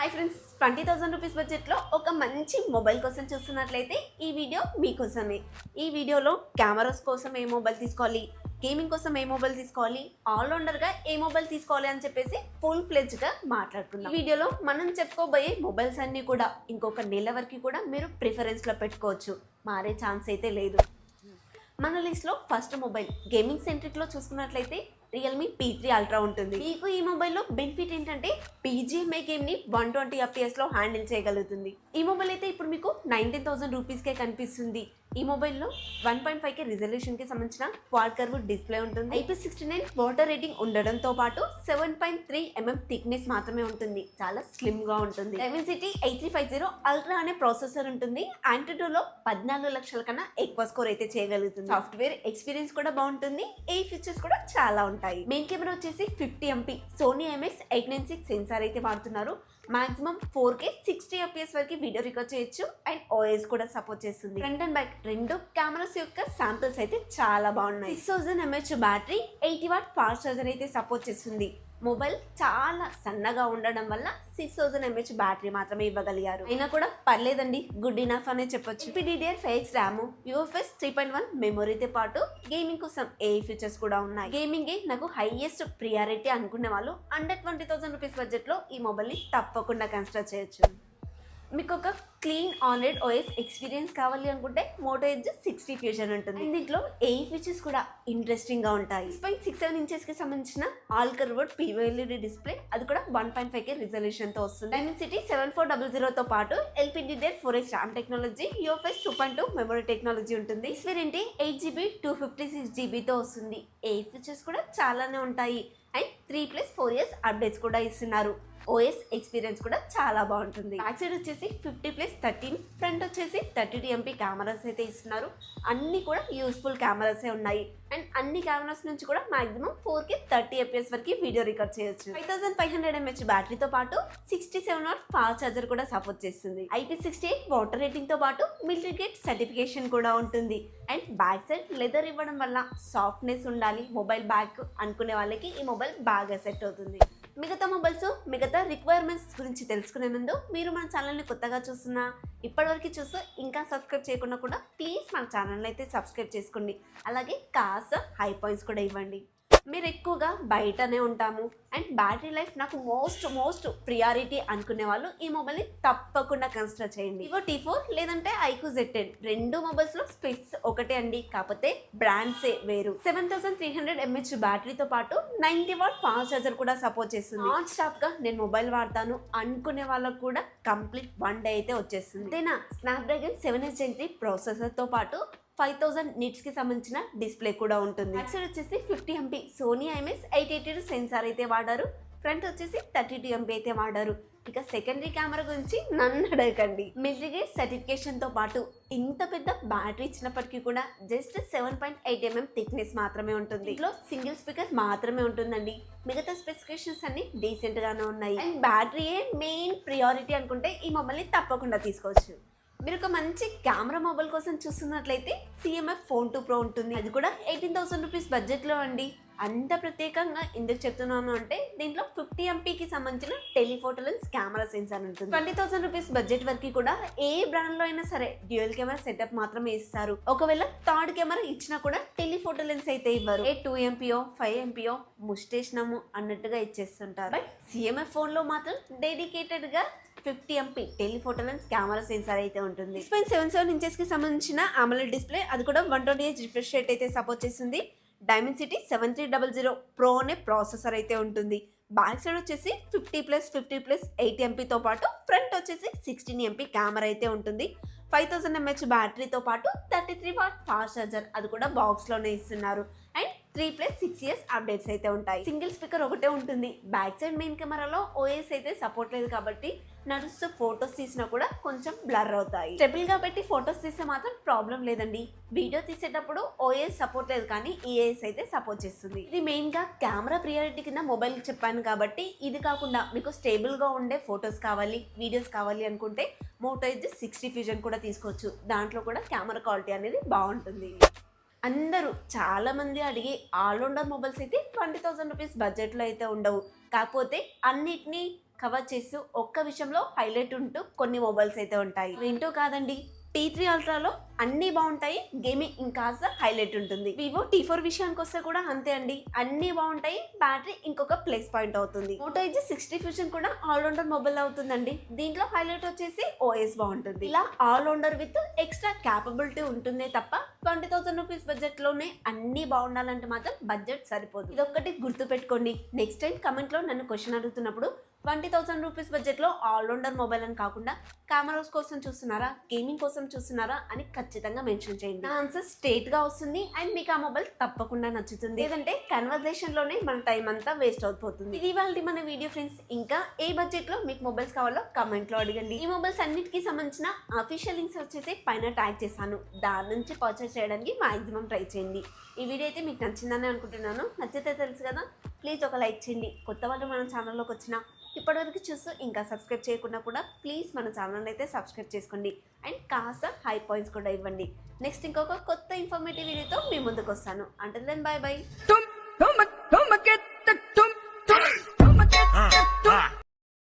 Hi friends, 20,000 rupees బడ్జెట్లో ఒక మంచి మొబైల్ కోసం చూస్తున్నట్లయితే ఈ వీడియో మీకోసమే. ఈ వీడియోలో కెమెరాస్ కోసం ఏ మొబైల్ తీసుకోవాలి, గేమింగ్ కోసం ఏ మొబైల్ తీసుకోవాలి, ఆల్రౌండర్గా ఏ మొబైల్ తీసుకోవాలి అని చెప్పేసి ఫుల్ ఫ్లెడ్జ్గా మాట్లాడుకుందాం. ఈ వీడియోలో మనం చెప్పుకోబోయే మొబైల్స్ అన్నీ కూడా ఇంకొక నెల వరకు కూడా మీరు ప్రిఫరెన్స్లో పెట్టుకోవచ్చు, మారే ఛాన్స్ అయితే లేదు. మన లిస్ట్లో ఫస్ట్ మొబైల్ గేమింగ్ సెంట్రిక్లో చూసుకున్నట్లయితే రియల్మీ P3 అల్ట్రా ఉంటుంది. మీకు ఈ మొబైల్లో బెనిఫిట్ ఏంటంటే BGMI గేమ్ని 120 FPSలో హ్యాండిల్ చేయగలుగుతుంది. ఈ మొబైల్ అయితే ఇప్పుడు మీకు 19,000 రూపీస్కే కనిపిస్తుంది. ఈ మొబైల్లో 1.5K రిజల్యూషన్కి సంబంధించిన క్వాడ్ కర్వ్ డిస్ప్లే ఉంటుంది. IP69 వాటర్ రేటింగ్ ఉండడంతో పాటు 7.3 mm థిక్నెస్ మాత్రమే ఉంటుంది. చాలా స్లిమ్గా ఉంటుంది. Dimensity 8350 అల్ట్రా అనే ప్రాసెసర్ ఉంటుంది. Antutuలో 14 లక్షల కన్నా ఎక్కువ స్కోర్ అయితే చేయగలుగుతుంది. సాఫ్ట్వేర్ ఎక్స్పీరియన్స్ కూడా బాగుంటుంది. ఏ ఫీచర్స్ కూడా చాలా ఉంటాయి. మెయిన్ కెమెరా వచ్చేసి 50 MP సోనీ IMX896 సెన్సార్ అయితే వాడుతున్నారు. మాక్సిమం 4K 60 FPS వరకు వీడియో రికార్డ్ చేయొచ్చు అండ్ OS కూడా సపోర్ట్ చేస్తుంది. ఫ్రంట్ అండ్ బ్యాక్ రెండు కెమెరాస్ యొక్క శాంపిల్స్ అయితే చాలా బాగున్నాయి. 6000 mAh battery, 80 watt fast charger అయితే సపోర్ట్ చేస్తుంది. మొబైల్ చాలా సన్నగా ఉండడం వల్ల 6000 mAh బ్యాటరీ మాత్రమే ఇవ్వగలిగారు. అయినా కూడా పర్లేదండి, గుడ్ ఇనఫ్ అనే చెప్పొచ్చు. DDR5X ర్యామ్, UFS 3.1 మెమొరీతో పాటు గేమింగ్ కోసం ఏ ఫీచర్స్ కూడా ఉన్నాయి. గేమింగ్ నాకు హైయెస్ట్ ప్రియారిటీ అనుకునే వాళ్ళు అండర్ 20,000 రూపీస్ బడ్జెట్లో ఈ మొబైల్ని తప్పకుండా కన్సిడర్ చేయొచ్చు. మీకు ఒక క్లీన్ ఆండ్రాయిడ్ OS ఎక్స్పీరియన్స్ కావాలి అనుకుంటే మోటో ఎడ్జ్ 60 ఫ్యూజన్ ఉంటుంది. దీంట్లో ఏ ఫీచర్స్ కూడా ఇంట్రెస్టింగ్ గా ఉంటాయి. 6.67 ఇంచెస్ కి సంబంధించిన ఆల్ కర్వ్డ్ POLED డిస్ప్లే, అది కూడా 1.5K రిజల్యూషన్ తో వస్తుంది. Dimensity 7400 తో పాటు LPDDR4X RAM technology, UFS 2.2 memory technology ఉంటుంది. ఈ వేరియంట్ 8GB 256GB తో వస్తుంది. ఏ ఫీచర్స్ కూడా చాలానే ఉంటాయి అండ్ 3+4 years అప్డేట్స్ కూడా ఇస్తున్నారు. OS ఎక్స్పీరియన్స్ కూడా చాలా బాగుంటుంది. బ్యాక్ సైడ్ వచ్చేసి 50+13, ఫ్రంట్ వచ్చేసి 32 MP కెమెరాస్ అయితే ఇస్తున్నారు. అన్ని కూడా యూస్ఫుల్ కెమెరాసే ఉన్నాయి అండ్ అన్ని కెమెరాస్ నుంచి కూడా మాక్సిమం 4K 30 FPS వరకు వీడియో రికార్డ్ చేయొచ్చు. 5500 mAh బ్యాటరీతో పాటు 67 వాట్ ఫాస్ట్ ఛార్జర్ కూడా సపోర్ట్ చేస్తుంది. IP68 వాటర్ రేటింగ్ తో పాటు మిలిటరీ గ్రేడ్ సర్టిఫికేషన్ కూడా ఉంటుంది అండ్ బ్యాక్ సైడ్ లెదర్ ఇవ్వడం వల్ల సాఫ్ట్నెస్ ఉండాలి మొబైల్ బ్యాక్ అనుకునే వాళ్ళకి ఈ మొబైల్ బాగా సెట్ అవుతుంది. మిగతా మొబైల్స్ మిగతా రిక్వైర్మెంట్స్ గురించి తెలుసుకునే ముందు మీరు మన ఛానల్ని కొత్తగా చూస్తున్నా, ఇప్పటివరకు చూస్తూ ఇంకా సబ్స్క్రైబ్ చేయకుండా కూడా ప్లీజ్ మన ఛానల్ని అయితే సబ్స్క్రైబ్ చేసుకోండి. అలాగే కాస్త హై పాయింట్స్ కూడా ఇవ్వండి. మీరు ఎక్కువగా బయటనే ఉంటాము అండ్ బ్యాటరీ లైఫ్ నాకు మోస్ట్ ప్రియారిటీ అనుకునే వాళ్ళు ఈ మొబైల్ని తప్పకుండా కన్సిడర్ చేయండి. Vivo T4 లేదంటే iQOO Z10 రెండు మొబైల్స్లో స్పెక్స్ ఒకటే అండి, కాకపోతే బ్రాండ్సే వేరు. 7300 mAh బ్యాటరీతో పాటు 90 వాట్ ఫాస్ట్ ఛార్జర్ కూడా సపోర్ట్ చేస్తుంది. నాన్ స్టాప్ గా నేను మొబైల్ వాడతాను అనుకునే వాళ్ళకు కూడా కంప్లీట్ 1 డే అయితే వచ్చేస్తుంది. ఇదేనా స్నాప్డ్రాగన్ 7H Gen 3 ప్రాసెసర్ తో పాటు 5000 nits కి సంబంధించిన డిస్ప్లే కూడా ఉంటుంది. బ్యాక్ సైడ్ వచ్చేసి 50 MP సోనీ IMX882 సెన్సార్ అయితే వాడారు. ఫ్రంట్ వచ్చేసి 32 MP అయితే వాడారు. ఇక సెకండరీ కెమెరా గురించి నన్ను అడగండి. మిలిటరీ గ్రేడ్ సర్టిఫికేషన్ తో పాటు ఇంత పెద్ద బ్యాటరీ ఇచ్చినప్పటికీ కూడా జస్ట్ 7.8 mm థిక్నెస్ మాత్రమే ఉంటుంది. ఇంట్లో సింగిల్ స్పీకర్ మాత్రమే ఉంటుందండి. మిగతా స్పెసిఫికేషన్స్ అన్ని డీసెంట్ గానే ఉన్నాయి అండ్ బ్యాటరీయే మెయిన్ ప్రియారిటీ అనుకుంటే ఈ మొబైల్ని తప్పకుండా తీసుకోవచ్చు. మీరు ఒక మంచి కెమెరా మొబైల్ కోసం చూస్తున్నట్లయితే CMF Phone 2 Pro ఉంటుంది. అది కూడా 18,000 రూపీస్ బడ్జెట్లో అండి. అంత ప్రత్యేకంగా ఎందుకు చెప్తున్నాను అంటే దీంట్లో 50 MPకి సంబంధించిన టెలిఫోటో లెన్స్ కెమెరా సెన్సార్ ఉంటుంది. 20,000 రూపీస్ బడ్జెట్ వరకు కూడా ఏ బ్రాండ్ లో అయినా సరే డ్యూయల్ కెమెరా సెటప్ మాత్రమే ఇస్తారు. ఒకవేళ థర్డ్ కెమెరా ఇచ్చినా కూడా టెలిఫోటో లెన్స్ అయితే ఇవ్వరు. 2 MPయో 5 MPయో ముస్టేషనము అన్నట్టుగా ఇచ్చేస్తుంటారు. బట్ CMF ఫోన్ లో మాత్రం డెడికేటెడ్ గా 50 MP telephoto lens camera censor అయితే ఉంటుంది. 6.77 ఇంచెస్ కి సంబంధించిన AMOLED డిస్ప్లే, అది కూడా 120Hz రిఫ్రెష్ రేట్ అయితే సపోర్ట్ చేస్తుంది. Dimensity 7300 Pro అనే ప్రాసెసర్ అయితే ఉంటుంది. బ్యాక్ సైడ్ వచ్చేసి 50+50+8 MPతో పాటు ఫ్రంట్ వచ్చేసి 16 MP కెమెరా అయితే ఉంటుంది. 5000 mAh బ్యాటరీతో పాటు 33 వాట్ ఫాస్ట్ ఛార్జర్, అది కూడా బాక్స్ లోనే ఇస్తున్నారు అండ్ 3+6 years అప్డేట్స్ అయితే ఉంటాయి. సింగిల్ స్పీకర్ ఒకటే ఉంటుంది. బ్యాక్ సైడ్ మెయిన్ కెమెరాలో OS అయితే సపోర్ట్ లేదు కాబట్టి నడుస్తూ ఫొటోస్ తీసినా కూడా కొంచెం బ్లర్ అవుతాయి. స్టెబుల్ గా పెట్టి ఫొటోస్ తీస్తే మాత్రం ప్రాబ్లం లేదండి. వీడియో తీసేటప్పుడు OS సపోర్ట్ లేదు కానీ EAS అయితే సపోర్ట్ చేస్తుంది. ఇది మెయిన్ గా కెమెరా ప్రియారిటీ కింద మొబైల్ చెప్పాను కాబట్టి ఇది కాకుండా మీకు స్టేబుల్ గా ఉండే ఫొటోస్ కావాలి, వీడియోస్ కావాలి అనుకుంటే మోటో ఎడ్జ్ 60 ఫ్యూజన్ కూడా తీసుకోవచ్చు. దాంట్లో కూడా కెమెరా క్వాలిటీ అనేది బాగుంటుంది. అందరూ చాలామంది అడిగే ఆల్రౌండర్ మొబైల్స్ అయితే 20,000 రూపీస్ బడ్జెట్లో అయితే ఉండవు. కాకపోతే అన్నిటినీ కవర్ చేస్తూ ఒక్క విషయంలో హైలైట్ ఉంటూ కొన్ని మొబైల్స్ అయితే ఉంటాయి. ఏంటో కాదండి, T3 అల్ట్రాలో అన్నీ బాగుంటాయి, గేమింగ్ ఇంకాస్త హైలైట్ ఉంటుంది. వివో T4 విషయానికి వస్తే కూడా అంతే అండి, అన్నీ బాగుంటాయి, బ్యాటరీ ఇంకొక ప్లస్ పాయింట్ అవుతుంది. మోటో ఎడ్జ్ 60 ఫ్యూజన్ కూడా ఆల్రౌండర్ మొబైల్ అవుతుందండి. దీంట్లో హైలైట్ వచ్చేసి ఓఎస్ బాగుంటుంది. ఇలా ఆల్రౌండర్ విత్ ఎక్స్ట్రా క్యాపబిలిటీ ఉంటుందే తప్ప 20,000 రూపీస్ బడ్జెట్ లోనే అన్నీ బాగుండాలంటే మాత్రం బడ్జెట్ సరిపోదు. ఇదొక్కటి గుర్తు పెట్టుకోండి. నెక్స్ట్ టైం కమెంట్ లో నన్ను క్వశ్చన్ అడుగుతున్నప్పుడు 20,000 రూపీస్ బడ్జెట్లో ఆల్రౌండర్ మొబైల్ అని కాకుండా కెమెరాస్ కోసం చూస్తున్నారా, గేమింగ్ కోసం చూస్తున్నారా అని ఖచ్చితంగా మెన్షన్ చేయండి. నా ఆన్సర్ స్ట్రేట్ గా వస్తుంది అండ్ మీకు ఆ మొబైల్ తప్పకుండా నచ్చుతుంది. లేదంటే కన్వర్జేషన్ లోనే మన టైం అంతా వేస్ట్ అయిపోతుంది. ఇది ఇవాళ మన వీడియో ఫ్రెండ్స్. ఇంకా ఏ బడ్జెట్ లో మీకు మొబైల్స్ కావాలో కమెంట్ లో అడగండి. ఈ మొబైల్స్ అన్నిటికీ సంబంధించిన అఫీషియల్ లింక్స్ వచ్చేసి పైన ట్యాగ్ చేశాను. దాని నుంచి పర్చేస్ చేయడానికి మాక్సిమం ట్రై చేయండి. ఈ వీడియో అయితే మీకు నచ్చిందని అనుకుంటున్నాను. నచ్చితే తెలుసు కదా, ప్లీజ్ ఒక లైక్ చేయండి. కొత్త వాళ్ళు మన ఛానల్లోకి వచ్చిన ఇప్పటివరకు చూస్తూ ఇంకా సబ్స్క్రైబ్ చేయకుండా కూడా ప్లీజ్ మన ఛానల్ అయితే సబ్స్క్రైబ్ చేసుకోండి అండ్ కాస్త హై పాయింట్స్ కూడా ఇవ్వండి. నెక్స్ట్ ఇంకొక కొత్త ఇన్ఫర్మేటివ్ వీడియోతో మీ ముందుకు వస్తాను. Until then bye by.